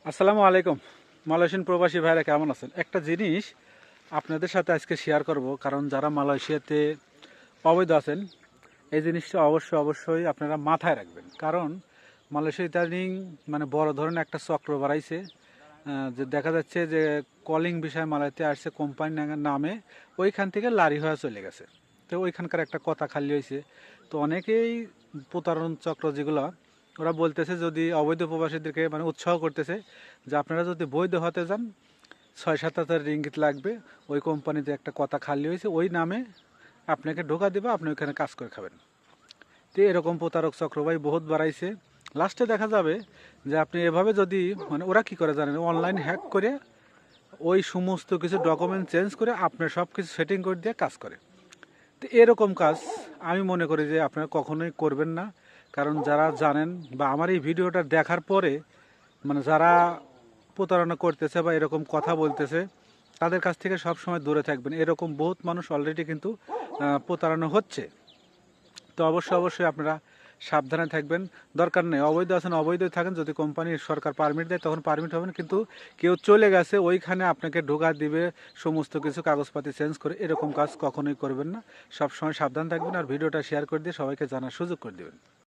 আসসালামু আলাইকুম। মালয়েশিয়ান প্রবাসী ভাইরা কেমন আছেন? একটা জিনিস আপনাদের সাথে আজকে শেয়ার করব, কারণ যারা মালয়েশিয়াতে অবৈধ আছেন এই জিনিসটা অবশ্যই আপনারা মাথায় রাখবেন। কারণ মালয়েশিয়া ইদানিং বড় ধরনের একটা চক্র বাড়াইছে। যে দেখা যাচ্ছে যে কলিং বিষয় মালয়েতে আসছে কোম্পানি নামে, ওইখান থেকে লারি হয়ে চলে গেছে। তো ওইখানকার একটা কথা খালি হয়েছে। তো অনেকেই প্রতারণ চক্র যেগুলো ওরা বলতেছে, যদি অবৈধ প্রবাসীদেরকে উৎসাহ করতেছে যে আপনারা যদি বৈধ হতে যান 6-7 হাজার রিঙ্গিত লাগবে, ওই কোম্পানিতে একটা কথা খালি হয়েছে, ওই নামে আপনাকে ঢোকা দেবে, আপনি ওইখানে কাজ করে খাবেন। তো এরকম প্রতারক চক্র ভাই বহুত বাড়াইছে। লাস্টে দেখা যাবে যে আপনি এভাবে যদি ওরা কি করে জানেন, অনলাইন হ্যাক করে ওই সমস্ত কিছু ডকুমেন্ট চেঞ্জ করে আপনার সব কিছু সেটিং করে দিয়ে কাজ করে। তো এরকম কাজ আমি মনে করি যে আপনারা কখনোই করবেন না। কারণ যারা জানেন বা আমার এই ভিডিওটা দেখার পরে যারা প্রতারণা করতেছে বা এরকম কথা বলতেছে তাদের কাছ থেকে সব সময় দূরে থাকবেন। এরকম বহুত মানুষ অলরেডি কিন্তু প্রতারণা হচ্ছে। তো অবশ্যই আপনারা সাবধানে থাকবেন। দরকার নেই অবৈধ আছেন অবৈধ থাকেন, যদি কোম্পানির সরকার পারমিট দেয় তখন পারমিট হবেন, কিন্তু কেউ চলে গেছে ওইখানে আপনাকে ঢোকা দিবে সমস্ত কিছু কাগজপাতি চেঞ্জ করে, এরকম কাজ কখনোই করবেন না। সবসময় সাবধান থাকবেন আর ভিডিওটা শেয়ার করে দিয়ে সবাইকে জানার সুযোগ করে দেবেন।